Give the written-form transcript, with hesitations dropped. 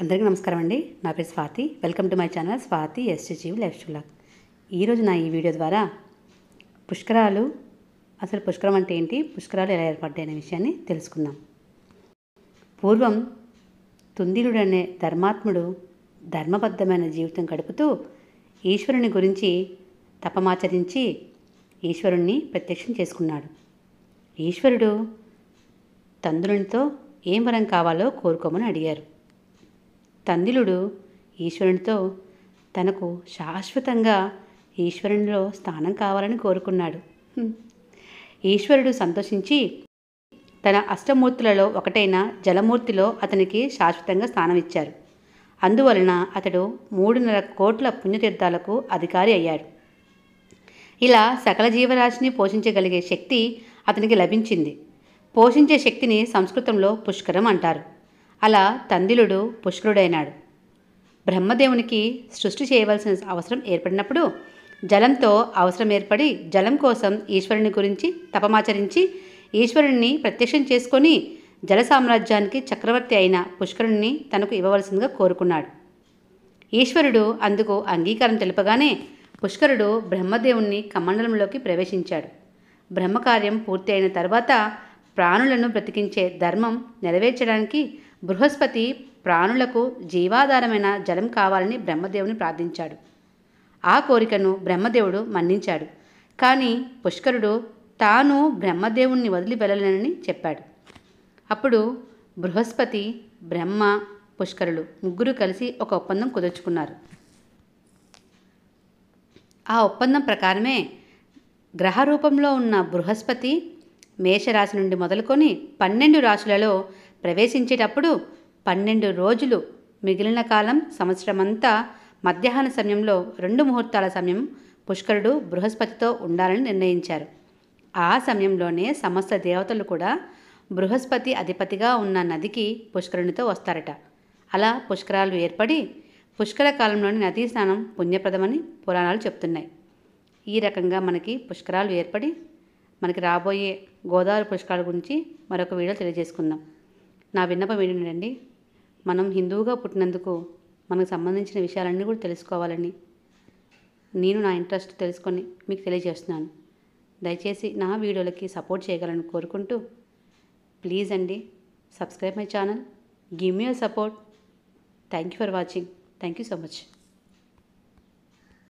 అందరికీ నమస్కారం అండి. నా పేరు Swathi. Welcome to my channel Swathi ఎస్టీజీవి లైఫ్ స్టైల్. ఈరోజు నా ఈ వీడియో ద్వారా పుష్కరాలు, అసలు పుష్కరం అంటే ఏంటి, పుష్కరాలు ఎలా ఏర్పడ్డాయి అనే విషయాన్ని తెలుసుకుందాం. పూర్వం తుందిలుడు అనే ధర్మాత్ముడు ధర్మబద్ధమైన జీవితం గడుపుతూ ఈశ్వరుని గురించి తపమాచరించి ఈశ్వరుణ్ణి ప్రత్యక్షం చేసుకున్నాడు. ఈశ్వరుడు తందులనితో ఏం వరం కావాలో కోరుకోమని అడిగారు. తందిలుడు ఈశ్వరునితో తనకు శాశ్వతంగా ఈశ్వరునిలో స్థానం కావాలని కోరుకున్నాడు. ఈశ్వరుడు సంతోషించి తన అష్టమూర్తులలో ఒకటైన జలమూర్తిలో అతనికి శాశ్వతంగా స్థానం ఇచ్చారు. అందువలన అతడు 3.5 కోట్ల పుణ్యతీర్థాలకు అధికారి అయ్యాడు. ఇలా సకల జీవరాశిని పోషించగలిగే శక్తి అతనికి లభించింది. పోషించే శక్తిని సంస్కృతంలో పుష్కరం అంటారు. అలా తందిలుడు పుష్కరుడైనాడు. బ్రహ్మదేవునికి సృష్టి చేయవలసిన అవసరం ఏర్పడినప్పుడు జలంతో అవసరం ఏర్పడి జలం కోసం ఈశ్వరుని గురించి తపమాచరించి ఈశ్వరుణ్ణి ప్రత్యక్షం చేసుకొని జల సామ్రాజ్యానికి చక్రవర్తి అయిన పుష్కరుణ్ణి తనకు ఇవ్వవలసిందిగా కోరుకున్నాడు. ఈశ్వరుడు అందుకు అంగీకారం తెలుపగానే పుష్కరుడు బ్రహ్మదేవుణ్ణి కమండలంలోకి ప్రవేశించాడు. బ్రహ్మకార్యం పూర్తి అయిన తర్వాత ప్రాణులను బ్రతికించే ధర్మం నెరవేర్చడానికి బృహస్పతి ప్రాణులకు జీవాధారమైన జలం కావాలని బ్రహ్మదేవుని ప్రార్థించాడు. ఆ కోరికను బ్రహ్మదేవుడు మన్నించాడు. కానీ పుష్కరుడు తాను బ్రహ్మదేవుణ్ణి వదిలి వెళ్ళలేనని చెప్పాడు. అప్పుడు బృహస్పతి, బ్రహ్మ, పుష్కరులు ముగ్గురు కలిసి ఒక ఒప్పందం కుదుర్చుకున్నారు. ఆ ఒప్పందం ప్రకారమే గ్రహ రూపంలో ఉన్న బృహస్పతి మేషరాశి నుండి మొదలుకొని 12 రాశులలో ప్రవేశించేటప్పుడు 12 రోజులు మిగిలిన కాలం సంవత్సరమంతా మధ్యాహ్న సమయంలో 2 ముహూర్తాల సమయం పుష్కరుడు బృహస్పతితో ఉండాలని నిర్ణయించారు. ఆ సమయంలోనే సమస్త దేవతలు కూడా బృహస్పతి అధిపతిగా ఉన్న నదికి పుష్కరునితో వస్తారట. అలా పుష్కరాలు ఏర్పడి పుష్కర కాలంలోని నదీ స్నానం పుణ్యప్రదమని పురాణాలు చెప్తున్నాయి. ఈ రకంగా మనకి పుష్కరాలు ఏర్పడి మనకి రాబోయే గోదావరి పుష్కరాల గురించి మరొక వీడియో తెలియజేసుకుందాం. నా విన్నపం ఏంటండి, మనం హిందువుగా పుట్టినందుకు మనకు సంబంధించిన విషయాలన్నీ కూడా తెలుసుకోవాలని నేను నా ఇంట్రెస్ట్ తెలుసుకొని మీకు తెలియజేస్తున్నాను. దయచేసి నా వీడియోలకి సపోర్ట్ చేయగలని కోరుకుంటూ, ప్లీజ్ అండి subscribe my channel, give me your support. Thank you for watching. Thank you so much.